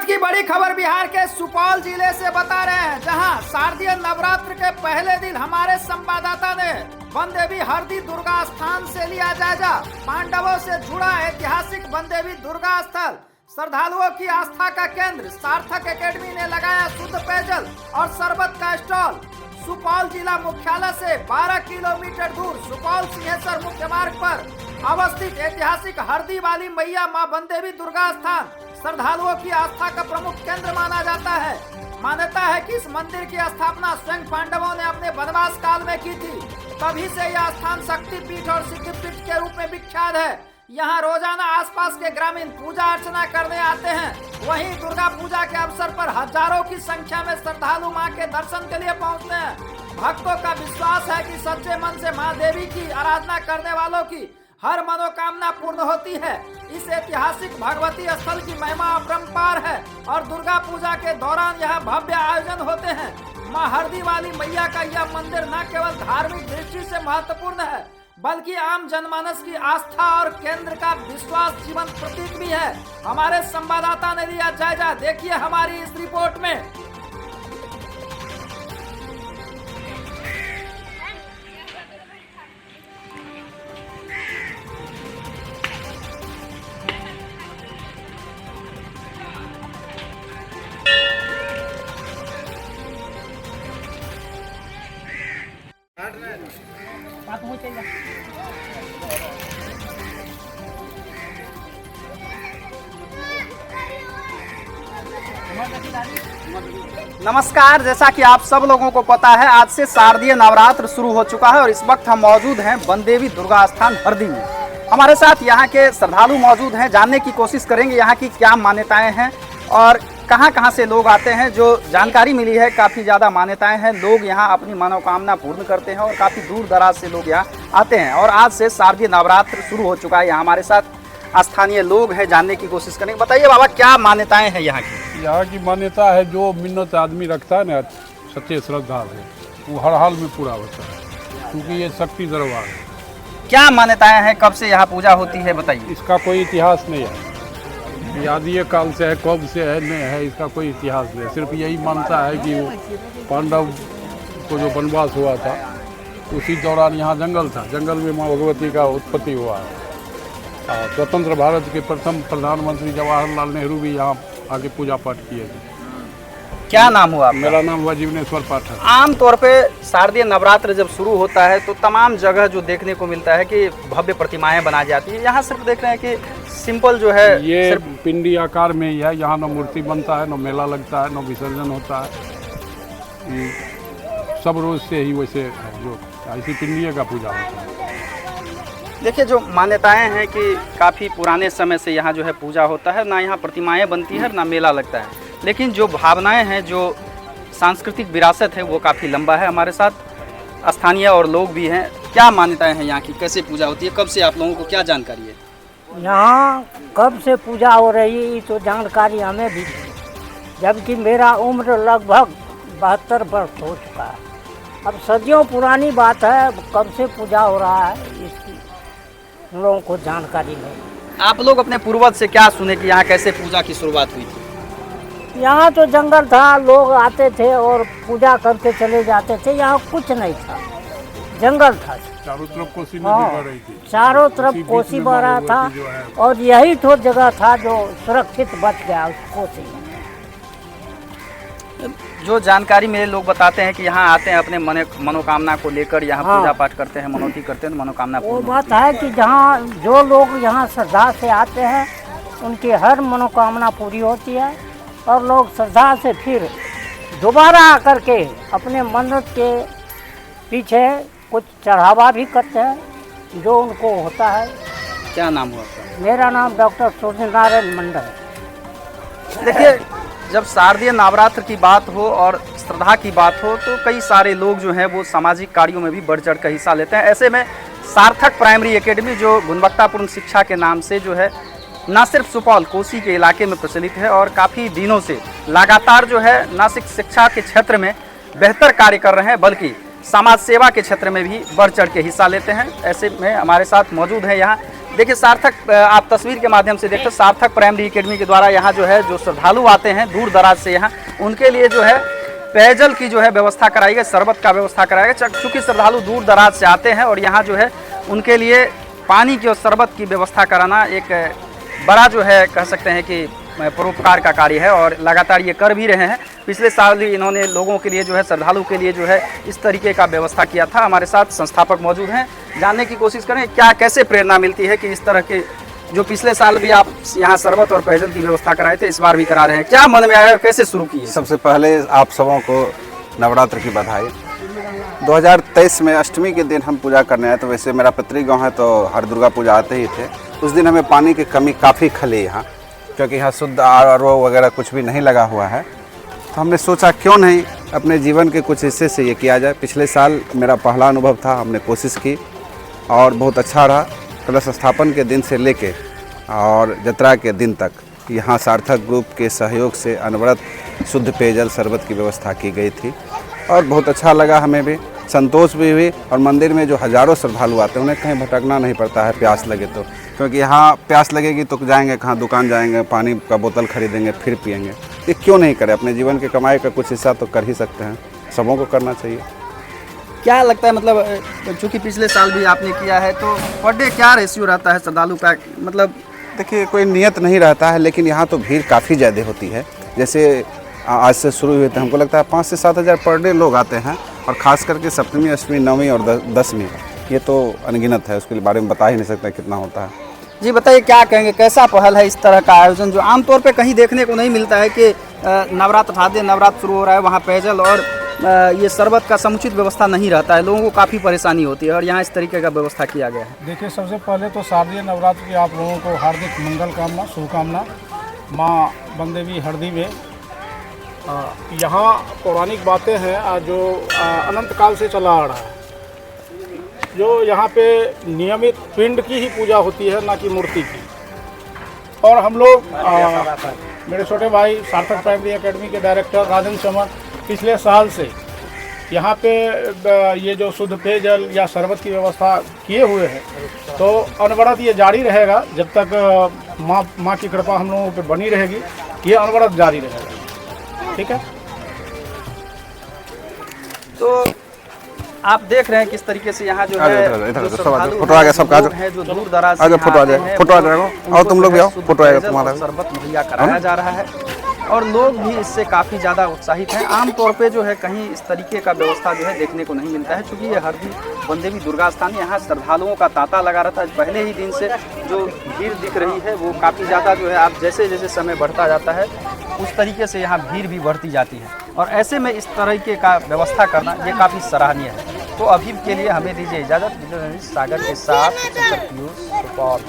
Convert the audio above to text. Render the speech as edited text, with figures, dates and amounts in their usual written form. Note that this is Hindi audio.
वक्त की बड़ी खबर बिहार के सुपौल जिले से बता रहे हैं, जहां शारदीय नवरात्र के पहले दिन हमारे संवाददाता ने बनदेवी हरदी दुर्गा स्थान से लिया जायजा। पांडवों से जुड़ा ऐतिहासिक बनदेवी दुर्गा स्थल श्रद्धालुओं की आस्था का केंद्र। सार्थक एकेडमी ने लगाया शुद्ध पेयजल और शरबत का स्टॉल। सुपौल जिला मुख्यालय से 12 किलोमीटर दूर सुपौल सिंहेश्वर मुख्य मार्ग पर अवस्थित ऐतिहासिक हरदी वाली मैया मां बनदेवी दुर्गा स्थान श्रद्धालुओं की आस्था का प्रमुख केंद्र माना जाता है। मान्यता है कि इस मंदिर की स्थापना स्वयं पांडवों ने अपने वनवास काल में की थी। तभी से यह स्थान शक्तिपीठ और सिद्धिपीठ के रूप में विख्यात है। यहाँ रोजाना आसपास के ग्रामीण पूजा अर्चना करने आते हैं। वहीं दुर्गा पूजा के अवसर पर हजारों की संख्या में श्रद्धालु मां के दर्शन के लिए पहुँचते हैं। भक्तों का विश्वास है कि सच्चे मन से मां देवी की आराधना करने वालों की हर मनोकामना पूर्ण होती है। इस ऐतिहासिक भगवती स्थल की महिमा अपरंपार है और दुर्गा पूजा के दौरान यह भव्य आयोजन होते हैं। मां हरदी वाली मैया का यह मंदिर न केवल धार्मिक दृष्टि से महत्वपूर्ण है, बल्कि आम जनमानस की आस्था और केंद्र का विश्वास जीवंत प्रतीक भी है। हमारे संवाददाता ने लिया जायजा, देखिए हमारी इस रिपोर्ट में। नमस्कार, जैसा कि आप सब लोगों को पता है, आज से शारदीय नवरात्र शुरू हो चुका है और इस वक्त हम मौजूद हैं बनदेवी दुर्गा स्थान हरदी में। हमारे साथ यहाँ के श्रद्धालु मौजूद हैं। जानने की कोशिश करेंगे यहाँ की क्या मान्यताएं हैं और कहाँ से लोग आते हैं। जो जानकारी मिली है, काफ़ी ज़्यादा मान्यताएं हैं। लोग यहाँ अपनी मनोकामना पूर्ण करते हैं और काफ़ी दूर दराज से लोग यहाँ आते हैं। और आज से शारदीय नवरात्र शुरू हो चुका है। यहाँ हमारे साथ स्थानीय लोग हैं, जानने की कोशिश करेंगे। बताइए बाबा, क्या मान्यताएं हैं यहाँ की? यहाँ की मान्यता है, जो मिन्नत आदमी रखता है ना, सच्चे श्रद्धा है, वो हर हाल में पूरा होता है, क्योंकि ये शक्ति दरबार है। क्या मान्यताएं हैं, कब से यहाँ पूजा होती है, बताइए। इसका कोई इतिहास नहीं है, यादीय काल से है, कब से है नहीं है, इसका कोई इतिहास नहीं। सिर्फ यही मानता है कि वो पांडव को जो वनवास हुआ था, उसी दौरान यहाँ जंगल था, जंगल में माँ भगवती का उत्पत्ति हुआ है। स्वतंत्र भारत के प्रथम प्रधानमंत्री जवाहरलाल नेहरू भी यहाँ आके पूजा पाठ किए थे। क्या नाम हुआ आपका? मेरा नाम हुआ जीवनेश्वर पाठक। आम तौर पे शारदीय नवरात्र जब शुरू होता है तो तमाम जगह जो देखने को मिलता है कि भव्य प्रतिमाएं बनाई जाती है। यहाँ सिर्फ देख रहे हैं कि सिंपल जो है, ये पिंडी आकार में ही है। यहाँ न मूर्ति बनता है, न मेला लगता है, न विसर्जन होता है। सब रोज से ही वैसे जो ऐसी पिंडिया का पूजा होता है। देखिए, जो मान्यताएं हैं कि काफ़ी पुराने समय से यहाँ जो है पूजा होता है, ना यहाँ प्रतिमाएं बनती है ना मेला लगता है। लेकिन जो भावनाएं हैं, जो सांस्कृतिक विरासत है, वो काफ़ी लंबा है। हमारे साथ स्थानीय और लोग भी हैं। क्या मान्यताएं हैं यहाँ की, कैसे पूजा होती है, कब से आप लोगों को क्या जानकारी है? यहाँ कब से पूजा हो रही है तो जानकारी हमें भी, जबकि मेरा उम्र लगभग 72 वर्ष हो चुका है। अब सदियों पुरानी बात है, कब से पूजा हो रहा है इसकी हम लोगों को जानकारी नहीं। आप लोग अपने पूर्वज से क्या सुने कि यहाँ कैसे पूजा की शुरुआत हुई थी? यहाँ तो जंगल था, लोग आते थे और पूजा करके चले जाते थे। यहाँ कुछ नहीं था, जंगल था, चारों तरफ कोसी नदी बह रही थी। चारों तरफ कोसी बह रहा था और यही तो जगह था जो सुरक्षित बच गया उस कोसी में। जो जानकारी मेरे लोग बताते हैं कि यहाँ आते हैं अपने मनोकामना को लेकर, यहाँ पूजा पाठ करते हैं, मनौती करते हैं, मनोकामना वो पूर्ण बात है कि जहाँ जो लोग यहाँ श्रद्धा से आते हैं, उनकी हर मनोकामना पूरी होती है और लोग श्रद्धा से फिर दोबारा आकर के अपने मन्नत के पीछे कुछ चढ़ावा भी करते हैं जो उनको होता है। क्या नाम हुआ आपका? मेरा नाम डॉक्टर सूर्यनारायण मंडल। देखिए, जब शारदीय नवरात्र की बात हो और श्रद्धा की बात हो तो कई सारे लोग जो हैं वो सामाजिक कार्यों में भी बढ़ चढ़ कर हिस्सा लेते हैं। ऐसे में सार्थक प्राइमरी एकेडमी, जो गुणवत्तापूर्ण शिक्षा के नाम से जो है न सिर्फ सुपौल कोसी के इलाके में प्रचलित है और काफ़ी दिनों से लगातार जो है न सिर्फ शिक्षा के क्षेत्र में बेहतर कार्य कर रहे हैं, बल्कि समाज सेवा के क्षेत्र में भी बढ़ चढ़ के हिस्सा लेते हैं। ऐसे में हमारे साथ मौजूद है यहाँ देखिए सार्थक, आप तस्वीर के माध्यम से देखते, सार्थक प्राइमरी एकेडमी के द्वारा यहाँ जो है जो श्रद्धालु आते हैं दूर दराज से यहाँ, उनके लिए जो है पेयजल की जो है व्यवस्था कराई गई, शरबत का व्यवस्था कराया गया। चूँकि श्रद्धालु दूर दराज से आते हैं और यहाँ जो है उनके लिए पानी की और शरबत की व्यवस्था कराना एक बड़ा जो है कह सकते हैं कि परोपकार का कार्य है और लगातार ये कर भी रहे हैं। पिछले साल भी इन्होंने लोगों के लिए जो है श्रद्धालु के लिए जो है इस तरीके का व्यवस्था किया था। हमारे साथ संस्थापक मौजूद हैं, जानने की कोशिश करें क्या कैसे प्रेरणा मिलती है कि इस तरह के जो पिछले साल भी आप यहाँ शरबत और पेयजल की व्यवस्था कराए थे, इस बार भी करा रहे हैं, क्या मन में आया और कैसे शुरू किए? सबसे पहले आप सबों को नवरात्र की बधाई। 2023 में अष्टमी के दिन हम पूजा करने आए, तो वैसे मेरा पितृ गाँव है तो हर दुर्गा पूजा आते ही थे। उस दिन हमें पानी की कमी काफ़ी खली यहाँ, क्योंकि यहाँ शुद्ध RO वगैरह कुछ भी नहीं लगा हुआ है। तो हमने सोचा क्यों नहीं अपने जीवन के कुछ हिस्से से ये किया जाए। पिछले साल मेरा पहला अनुभव था, हमने कोशिश की और बहुत अच्छा रहा। कलश स्थापन के दिन से लेके और जत्रा के दिन तक यहाँ सार्थक ग्रुप के सहयोग से अनवरत शुद्ध पेयजल शरबत की व्यवस्था की गई थी और बहुत अच्छा लगा, हमें भी संतोष भी हुई। और मंदिर में जो हज़ारों श्रद्धालु आते हैं उन्हें कहीं भटकना नहीं पड़ता है प्यास लगे तो, क्योंकि यहाँ प्यास लगेगी तो जाएंगे कहाँ, दुकान जाएंगे, पानी का बोतल खरीदेंगे फिर पिएंगे। ये क्यों नहीं करें? अपने जीवन के कमाई का कुछ हिस्सा तो कर ही सकते हैं, सबों को करना चाहिए। क्या लगता है, मतलब चूँकि पिछले साल भी आपने किया है तो पर डे क्या रेशियो रहता है श्रद्धालु का? मतलब देखिए कोई नियत नहीं रहता है, लेकिन यहाँ तो भीड़ काफ़ी ज़्यादा होती है। जैसे आज से शुरू हुए थे, हमको लगता है 5 से 7 हज़ार पर डे लोग आते हैं, और ख़ास करके सप्तमी, अष्टमी, नवमी और 10वीं ये तो अनगिनत है, उसके बारे में बता ही नहीं सकता कितना होता है। जी बताइए, क्या कहेंगे, कैसा पहल है इस तरह का आयोजन जो आमतौर पे कहीं देखने को नहीं मिलता है कि नवरात्र शारदीय नवरात्र शुरू हो रहा है, वहाँ पेयजल और ये शरबत का समुचित व्यवस्था नहीं रहता है, लोगों को काफ़ी परेशानी होती है और यहाँ इस तरीके का व्यवस्था किया गया है। देखिए सबसे पहले तो शारदीय नवरात्र की आप लोगों को हार्दिक मंगल कामना, शुभकामना। माँ बनदेवी हरदी में यहाँ पौराणिक बातें हैं जो अनंत काल से चला आ रहा है। जो यहाँ पे नियमित पिंड की ही पूजा होती है, ना कि मूर्ति की। और हम लोग मेरे छोटे भाई सार्थक प्राइमरी एकेडमी के डायरेक्टर राजन चमन पिछले साल से यहाँ पे ये जो शुद्ध पेयजल या शरबत की व्यवस्था किए हुए हैं, तो अनवरत ये जारी रहेगा जब तक माँ की कृपा हम लोगों पे बनी रहेगी, ये अनवरत जारी रहेगा। ठीक है, तो आप देख रहे हैं किस तरीके से यहाँ जो है फोटो आ गया सबका, जो दूर दराज से फोटो आ जाएगा, फोटो आ जाएगा और तुम लोग भी आओ, फोटो आएगा तुम्हारा। शरबत मुहैया कराया जा रहा है और लोग भी इससे काफ़ी ज़्यादा उत्साहित हैं। आमतौर पे जो है कहीं इस तरीके का व्यवस्था जो है देखने को नहीं मिलता है, क्योंकि ये हरदी बनदेवी दुर्गा स्थान, यहाँ श्रद्धालुओं का तांता लगा रहता है। पहले ही दिन से जो भीड़ दिख रही है वो काफ़ी ज़्यादा जो है, आप जैसे जैसे समय बढ़ता जाता है उस तरीके से यहाँ भीड़ भी बढ़ती जाती है और ऐसे में इस तरीके का व्यवस्था करना ये काफ़ी सराहनीय है। तो अभी के लिए हमें दीजिए इजाज़त। सागर के साथ सुपर पीयूष सुपौल।